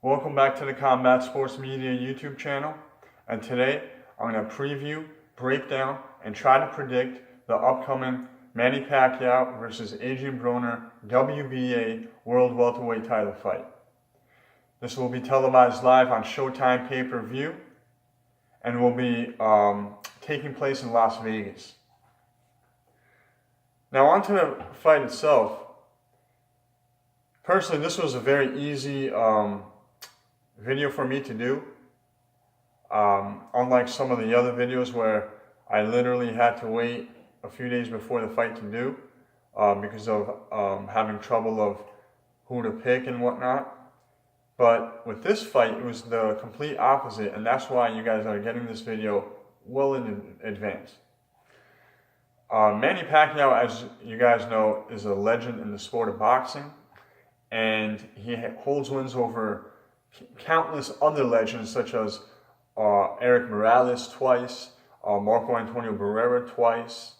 Welcome back to the Combat Sports Media YouTube channel, and today I'm going to preview, break down, and try to predict the upcoming Manny Pacquiao versus Adrien Broner WBA World Welterweight title fight. This will be televised live on Showtime pay-per-view and will be taking place in Las Vegas. Now onto the fight itself. Personally, this was a very easy video for me to do. Unlike some of the other videos where I literally had to wait a few days before the fight to do because of having trouble of who to pick and whatnot. But with this fight, it was the complete opposite, and that's why you guys are getting this video well in advance. Manny Pacquiao, as you guys know, is a legend in the sport of boxing, and he holds wins over countless other legends such as Erik Morales twice, Marco Antonio Barrera twice,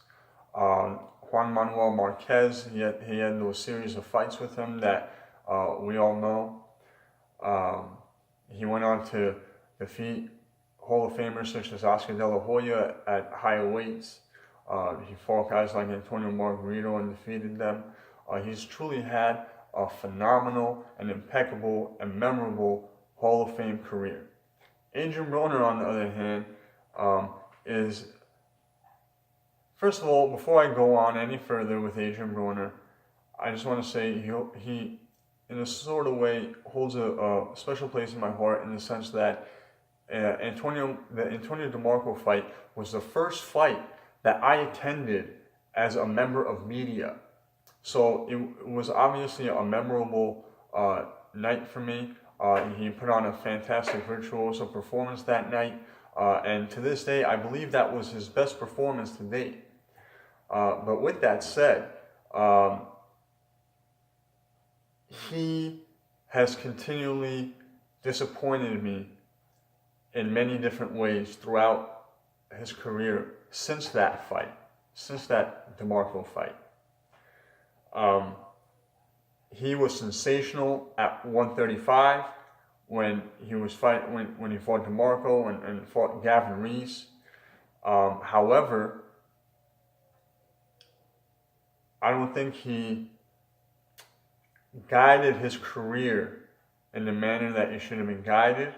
Juan Manuel Marquez. He had those series of fights with him that we all know. He went on to defeat Hall of Famers such as Oscar De La Hoya at higher weights. He fought guys like Antonio Margarito and defeated them. He's truly had a phenomenal and impeccable and memorable Hall of Fame career. Adrien Broner, on the other hand, is, first of all, before I go on any further with Adrien Broner, I just want to say he in a sort of way holds a special place in my heart, in the sense that the Antonio DeMarco fight was the first fight that I attended as a member of media. So it was obviously a memorable night for me. He put on a fantastic virtuoso performance that night, and to this day I believe that was his best performance to date. But with that said, he has continually disappointed me in many different ways throughout his career since that fight, since that DeMarco fight. He was sensational at 135 when he was when he fought DeMarco and fought Gavin Reese. However, I don't think he guided his career in the manner that it should have been guided,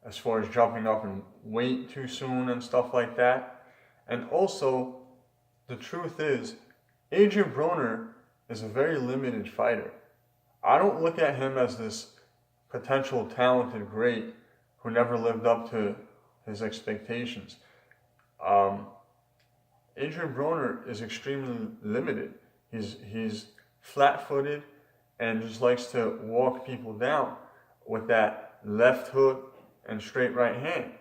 as far as jumping up in weight too soon and stuff like that. And also, the truth is, Adrien Broner is a very limited fighter. I don't look at him as this potential talented great who never lived up to his expectations. Adrien Broner is extremely limited. He's flat-footed and just likes to walk people down with that left hook and straight right hand.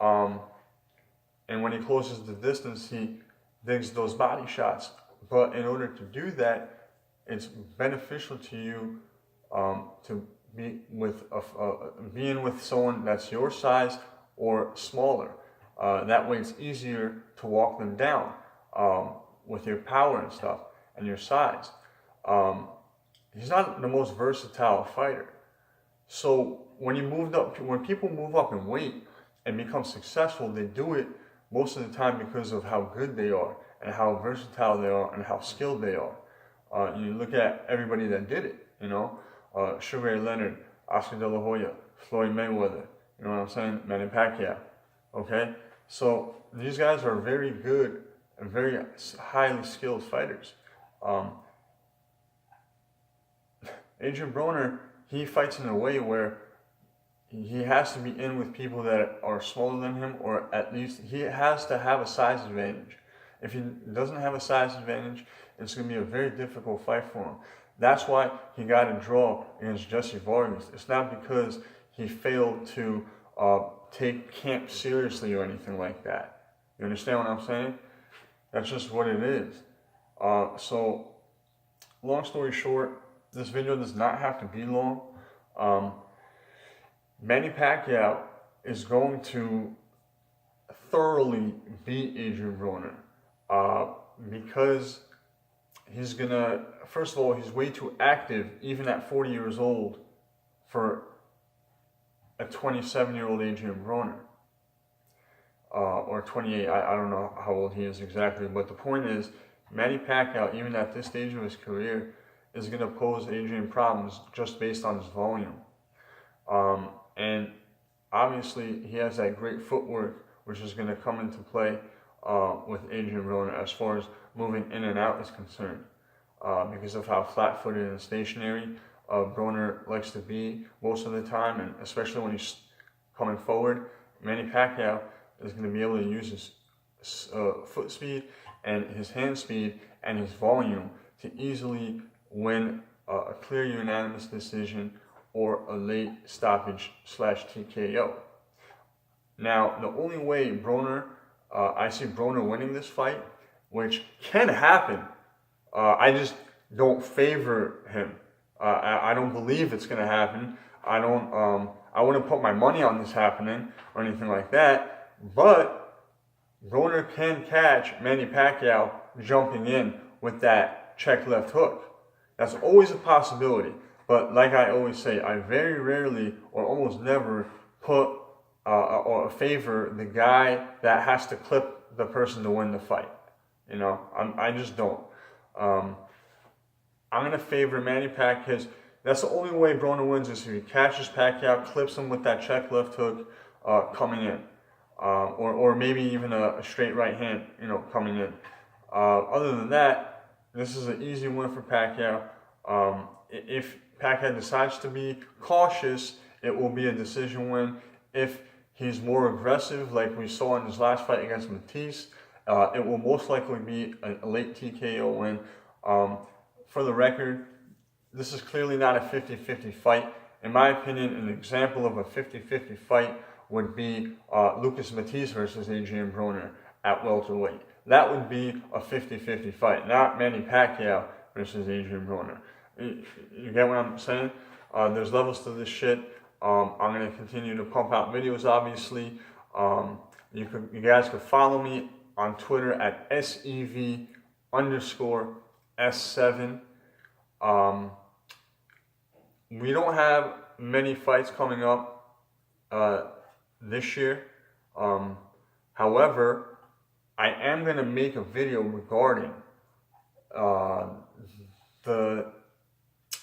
And when he closes the distance, he digs those body shots. But in order to do that, it's beneficial to you to be with being with someone that's your size or smaller. That way, it's easier to walk them down with your power and stuff and your size. He's not the most versatile fighter. So when people move up in weight and become successful, they do it most of the time because of how good they are and how versatile they are and how skilled they are. You look at everybody that did it, Sugar Ray Leonard, Oscar De La Hoya, Floyd Mayweather, you know what I'm saying, Manny Pacquiao, okay? So these guys are very good and very highly skilled fighters. Adrien Broner, he fights in a way where he has to be in with people that are smaller than him, or at least he has to have a size advantage. If he doesn't have a size advantage, it's going to be a very difficult fight for him. That's why he got a draw against Jesse Vargas. It's not because he failed to take camp seriously or anything like that. You understand what I'm saying? That's just what it is. So, long story short, this video does not have to be long. Manny Pacquiao is going to thoroughly beat Adrien Broner because he's gonna, first of all, he's way too active, even at 40 years old, for a 27-year-old Adrien Broner. Or 28, I don't know how old he is exactly, but the point is, Manny Pacquiao, even at this stage of his career, is going to pose Adrien problems just based on his volume. And obviously, he has that great footwork, which is going to come into play with Adrien Broner as far as moving in and out is concerned. Because of how flat-footed and stationary Broner likes to be most of the time, and especially when he's coming forward, Manny Pacquiao is going to be able to use his foot speed and his hand speed and his volume to easily win a clear unanimous decision or a late stoppage / TKO. Now, the only way I see Broner winning this fight, which can happen, I just don't favor him. I don't believe it's going to happen. I wouldn't put my money on this happening or anything like that. But Broner can catch Manny Pacquiao jumping in with that check left hook. That's always a possibility. But like I always say, I very rarely or almost never put or favor the guy that has to clip the person to win the fight. You know, I just don't. I'm going to favor Manny Pacquiao because that's the only way Broner wins is if he catches Pacquiao, clips him with that check left hook coming in. Or maybe even a straight right hand, coming in. Other than that, this is an easy win for Pacquiao. If Pacquiao decides to be cautious, it will be a decision win. If he's more aggressive, like we saw in his last fight against Matisse, it will most likely be a late TKO win. For the record, this is clearly not a 50-50 fight. In my opinion, an example of a 50-50 fight would be Lucas Matisse versus Adrien Broner at welterweight. That would be a 50-50 fight, not Manny Pacquiao versus Adrien Broner. You get what I'm saying? There's levels to this shit. I'm going to continue to pump out videos, obviously. You guys can follow me on Twitter at SEV_S7. We don't have many fights coming up this year. However, I am going to make a video regarding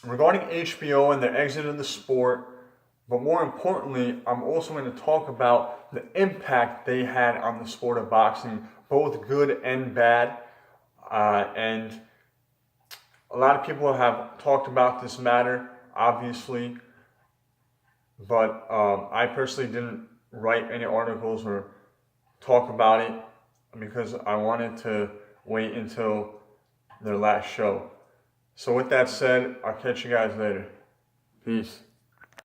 HBO and their exit of the sport. But more importantly, I'm also going to talk about the impact they had on the sport of boxing, both good and bad. And a lot of people have talked about this matter, obviously. But I personally didn't write any articles or talk about it because I wanted to wait until their last show. So with that said, I'll catch you guys later. Peace.